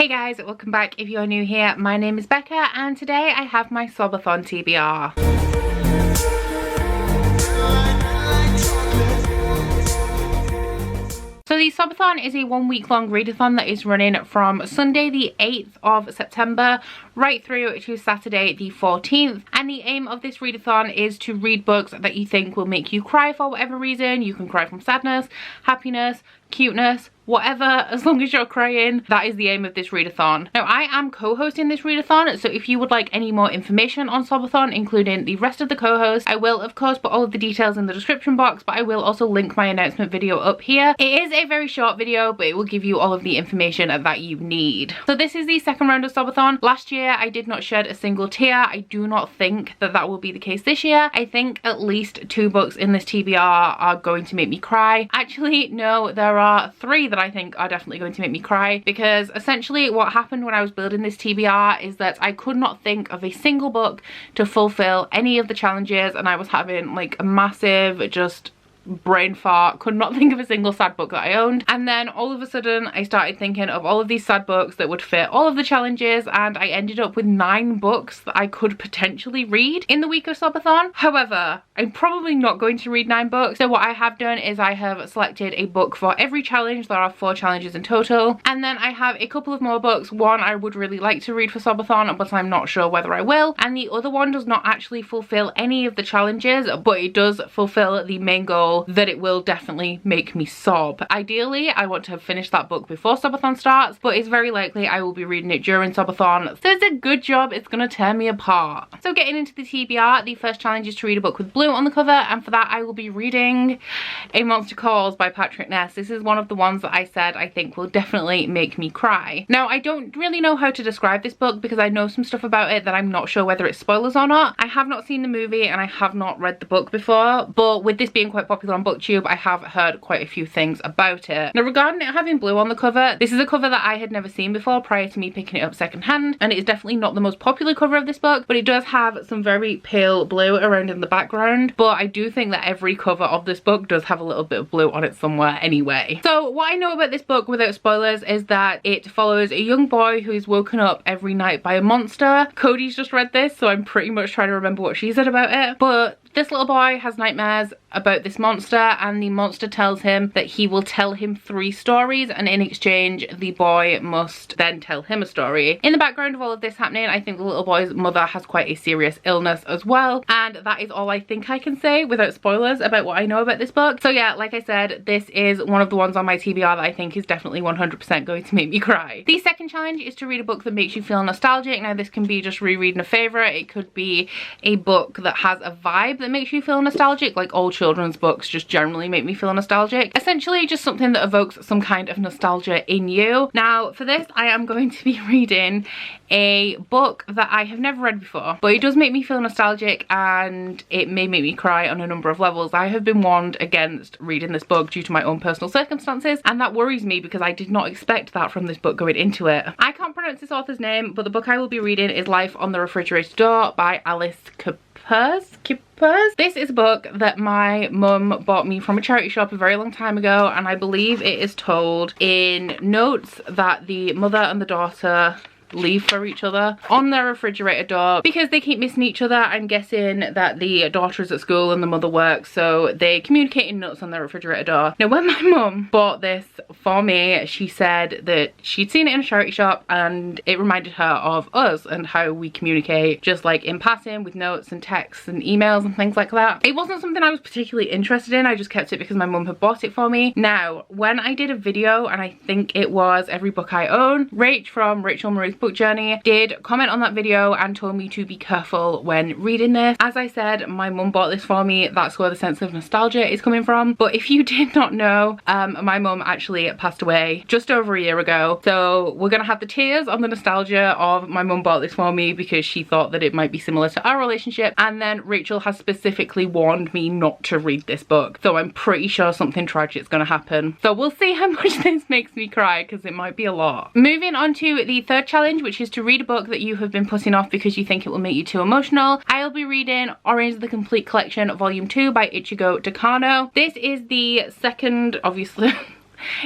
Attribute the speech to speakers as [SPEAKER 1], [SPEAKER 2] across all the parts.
[SPEAKER 1] guys, welcome back. If you are new here, my name is Becca and today I have my Sobathon TBR. So the Sobathon is a 1 week long readathon that is running from Sunday the 8th of September right through to Saturday the 14th. And the aim of this readathon is to read books that you think will make you cry for whatever reason. You can cry from sadness, happiness, cuteness, whatever, as long as you're crying. That is the aim of this readathon. Now I am co-hosting this readathon, so if you would like any more information on Sobathon, including the rest of the co-hosts, I will of course put all of the details in the description box, but I will also link my announcement video up here. It is a very short video, but it will give you all of the information that you need. So this is the second round of Sobathon. Last year I did not shed a single tear. I do not think that that will be the case this year. I think at least 2 books in this TBR are going to make me cry. Actually, no, there are 3 that I think are definitely going to make me cry, because essentially what happened when I was building this TBR is that I could not think of a single book to fulfill any of the challenges, and I was having like a massive just brain fart, could not think of a single sad book that I owned. And then all of a sudden I started thinking of all of these sad books that would fit all of the challenges, and I ended up with 9 books that I could potentially read in the week of Sobathon. However, I'm probably not going to read 9 books, so what I have done is I have selected a book for every challenge. There are 4 challenges in total, and then I have a couple of more books. One I would really like to read for Sobathon, but I'm not sure whether I will, and the other one does not actually fulfill any of the challenges, but it does fulfill the main goal that it will definitely make me sob. Ideally, I want to have finished that book before Sobathon starts, but it's very likely I will be reading it during Sobathon, so it's a good job it's gonna tear me apart. So getting into the TBR, the first challenge is to read a book with blue on the cover, and for that I will be reading A Monster Calls by Ness. This is one of the ones that I said I think will definitely make me cry. Now, I don't really know how to describe this book because I know some stuff about it that I'm not sure whether it's spoilers or not. I have not seen the movie and I have not read the book before, but with this being quite popular on BookTube, I have heard quite a few things about it. Now, regarding it having blue on the cover, this is a cover that I had never seen before prior to me picking it up secondhand, and it's definitely not the most popular cover of this book, but it does have some very pale blue around in the background. But I do think that every cover of this book does have a little bit of blue on it somewhere anyway. So what I know about this book without spoilers is that it follows a young boy who is woken up every night by a monster. Cody's just read this, so I'm pretty much trying to remember what she said about it, but this little boy has nightmares about this monster, and the monster tells him that he will tell him 3 stories, and in exchange the boy must then tell him a story. In the background of all of this happening, I think the little boy's mother has quite a serious illness as well, and that is all I think I can say without spoilers about what I know about this book. So yeah, like I said, this is one of the ones on my TBR that I think is definitely 100% going to make me cry. The second challenge is to read a book that makes you feel nostalgic. Now this can be just rereading a favourite, it could be a book that has a vibe that makes you feel nostalgic, like all children's books just generally make me feel nostalgic. Essentially just something that evokes some kind of nostalgia in you. Now for this I am going to be reading a book that I have never read before, but it does make me feel nostalgic and it may make me cry on a number of levels. I have been warned against reading this book due to my own personal circumstances, and that worries me because I did not expect that from this book going into it. I can't pronounce this author's name, but the book I will be reading is Life on the Refrigerator Door by Alice Kippers. This is a book that my mum bought me from a charity shop a very long time ago, and I believe it is told in notes that the mother and the daughter leave for each other on their refrigerator door because they keep missing each other. I'm guessing that the daughter is at school and the mother works, so they communicate in notes on their refrigerator door. Now when my mum bought this for me, she said that she'd seen it in a charity shop and it reminded her of us and how we communicate just like in passing with notes and texts and emails and things like that. It wasn't something I was particularly interested in, I just kept it because my mum had bought it for me. Now when I did a video, and I think it was Every Book I Own, Rach from Rachel Marie's Book Journey did comment on that video and told me to be careful when reading this. As I said, my mum bought this for me, that's where the sense of nostalgia is coming from. But if you did not know, my mum actually passed away just over a year ago, so we're gonna have the tears on the nostalgia of my mum bought this for me because she thought that it might be similar to our relationship, and then Rachel has specifically warned me not to read this book, so I'm pretty sure something tragic is gonna happen. So we'll see how much this makes me cry because it might be a lot. Moving on to the third challenge, which is to read a book that you have been putting off because you think it will make you too emotional. I'll be reading Orange the Complete Collection Volume 2 by Ichigo Takano. This is the second, obviously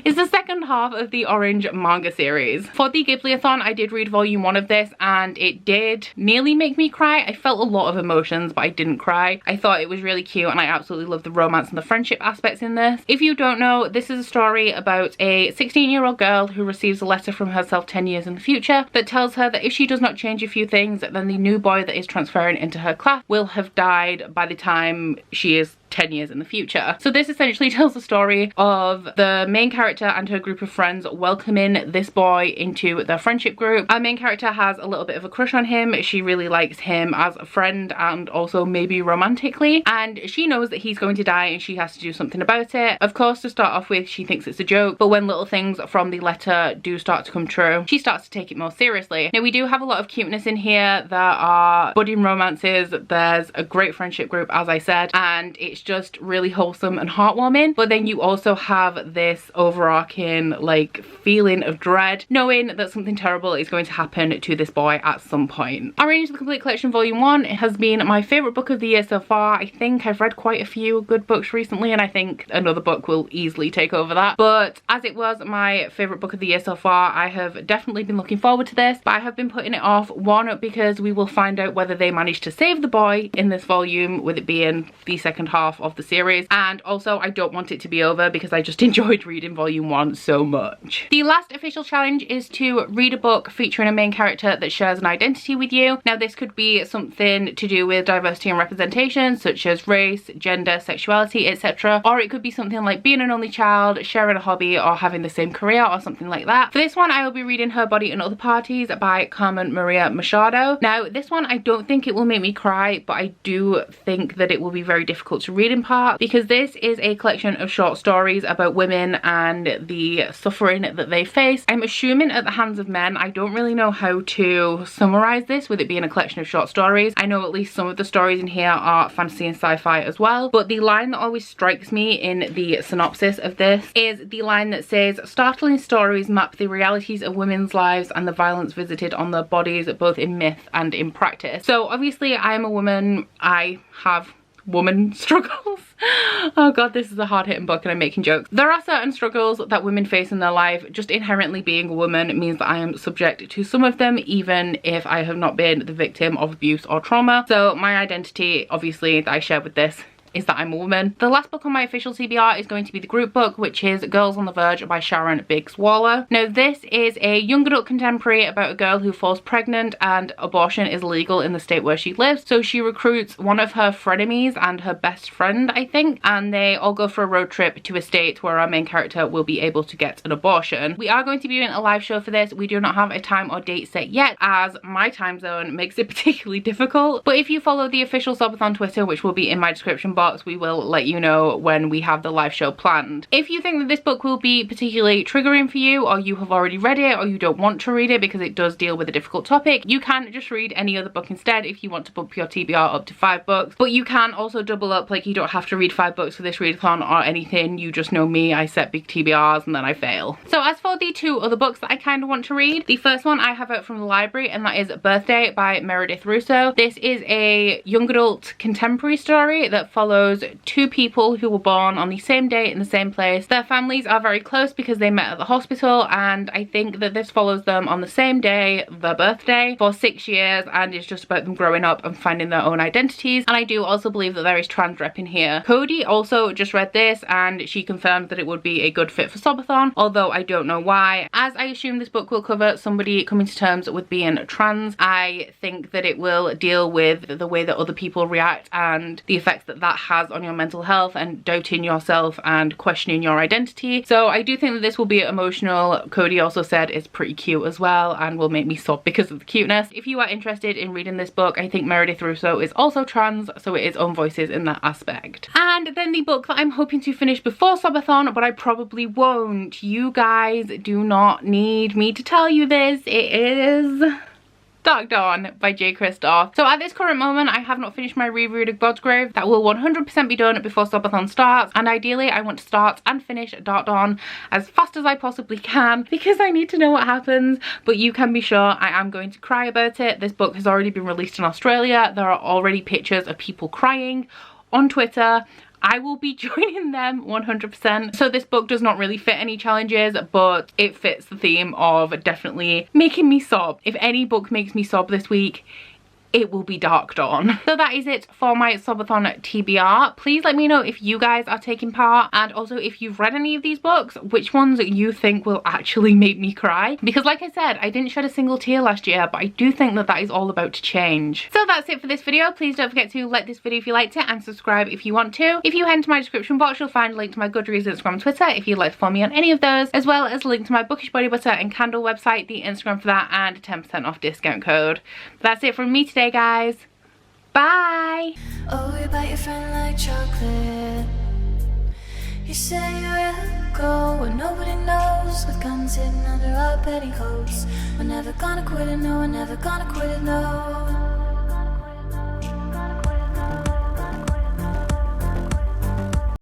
[SPEAKER 1] is the second half of the Orange manga series. For the Ghibli-a-thon, I did read volume 1 of this and it did nearly make me cry. I felt a lot of emotions, but I didn't cry. I thought it was really cute and I absolutely love the romance and the friendship aspects in this. If you don't know, this is a story about a 16-year-old girl who receives a letter from herself 10 years in the future that tells her that if she does not change a few things, then the new boy that is transferring into her class will have died by the time she is 10 years in the future. So this essentially tells the story of the main character and her group of friends welcoming this boy into their friendship group. Our main character has a little bit of a crush on him. She really likes him as a friend and also maybe romantically, and she knows that he's going to die and she has to do something about it. Of course, to start off with, she thinks it's a joke, but when little things from the letter do start to come true, she starts to take it more seriously. Now, we do have a lot of cuteness in here. There are budding romances, there's a great friendship group, as I said, and it's just really wholesome and heartwarming. But then you also have this overarching like feeling of dread, knowing that something terrible is going to happen to this boy at some point. Orange the Complete Collection Volume 1, it has been my favourite book of the year so far. I think I've read quite a few good books recently and I think another book will easily take over that. But as it was my favourite book of the year so far, I have definitely been looking forward to this, but I have been putting it off. One, because we will find out whether they manage to save the boy in this volume, with it being the second half of the series, and also I don't want it to be over because I just enjoyed reading volume 1 so much. The last official challenge is to read a book featuring a main character that shares an identity with you. Now, this could be something to do with diversity and representation, such as race, gender, sexuality, etc., or it could be something like being an only child, sharing a hobby, or having the same career, or something like that. For this one, I will be reading Her Body and Other Parties by Carmen Maria Machado. Now, this one, I don't think it will make me cry, but I do think that it will be very difficult to read in part, because this is a collection of short stories about women and the suffering that they face. I'm assuming at the hands of men. I don't really know how to summarize this with it being a collection of short stories. I know at least some of the stories in here are fantasy and sci-fi as well, but the line that always strikes me in the synopsis of this is the line that says, "Startling stories map the realities of women's lives and the violence visited on their bodies, both in myth and in practice." So obviously I am a woman. I have woman struggles. Oh god, this is a hard-hitting book and I'm making jokes. There are certain struggles that women face in their life. Just inherently being a woman means that I am subject to some of them, even if I have not been the victim of abuse or trauma. So my identity, obviously, that I share with this is that I'm a woman. The last book on my official TBR is going to be the group book, which is Girls on the Verge by Sharon Biggs Waller. Now, this is a young adult contemporary about a girl who falls pregnant and abortion is illegal in the state where she lives. So she recruits one of her frenemies and her best friend, I think, and they all go for a road trip to a state where our main character will be able to get an abortion. We are going to be doing a live show for this. We do not have a time or date set yet, as my time zone makes it particularly difficult. But if you follow the official Sobathon Twitter, which will be in my description box, we will let you know when we have the live show planned. If you think that this book will be particularly triggering for you, or you have already read it, or you don't want to read it because it does deal with a difficult topic, you can just read any other book instead if you want to bump your TBR up to 5 books. But you can also double up, like you don't have to read 5 books for this readathon or anything. You just know me, I set big TBRs and then I fail. So as for the 2 other books that I kind of want to read, the first one I have out from the library, and that is Birthday by Meredith Russo. This is a young adult contemporary story that follows 2 people who were born on the same day in the same place. Their families are very close because they met at the hospital, and I think that this follows them on the same day, their birthday, for 6 years, and it's just about them growing up and finding their own identities. And I do also believe that there is trans rep in here. Cody also just read this and she confirmed that it would be a good fit for Sobathon, although I don't know why. As I assume this book will cover somebody coming to terms with being trans, I think that it will deal with the way that other people react and the effects that that has on your mental health and doubting yourself and questioning your identity. So I do think that this will be emotional. Cody also said it's pretty cute as well and will make me sob because of the cuteness. If you are interested in reading this book, I think Meredith Russo is also trans, so it is own voices in that aspect. And then the book that I'm hoping to finish before Sobathon, but I probably won't. You guys do not need me to tell you this. It is Dark Dawn by J. Kristoff. So at this current moment, I have not finished my reread of God's Grave. That will 100% be done before Sobathon starts, and ideally I want to start and finish Dark Dawn as fast as I possibly can because I need to know what happens. But you can be sure I am going to cry about it. This book has already been released in Australia. There are already pictures of people crying on Twitter. I will be joining them 100%. So this book does not really fit any challenges, but it fits the theme of definitely making me sob. If any book makes me sob this week, it will be Dark Dawn. So that is it for my Sobathon TBR. Please let me know if you guys are taking part, and also if you've read any of these books, which ones you think will actually make me cry. Because like I said, I didn't shed a single tear last year, but I do think that that is all about to change. So that's it for this video. Please don't forget to like this video if you liked it, and subscribe if you want to. If you head into my description box, you'll find a link to my Goodreads, Instagram, Twitter if you'd like to follow me on any of those, as well as a link to my Bookish body butter and candle website, the Instagram for that, and a 10% off discount code. But that's it from me today, guys. Bye.
[SPEAKER 2] Oh, you bite your friend like chocolate. You say you will go where nobody knows, with guns hidden under our petticoats. We're never gonna quit it, no, we're never gonna quit it, no.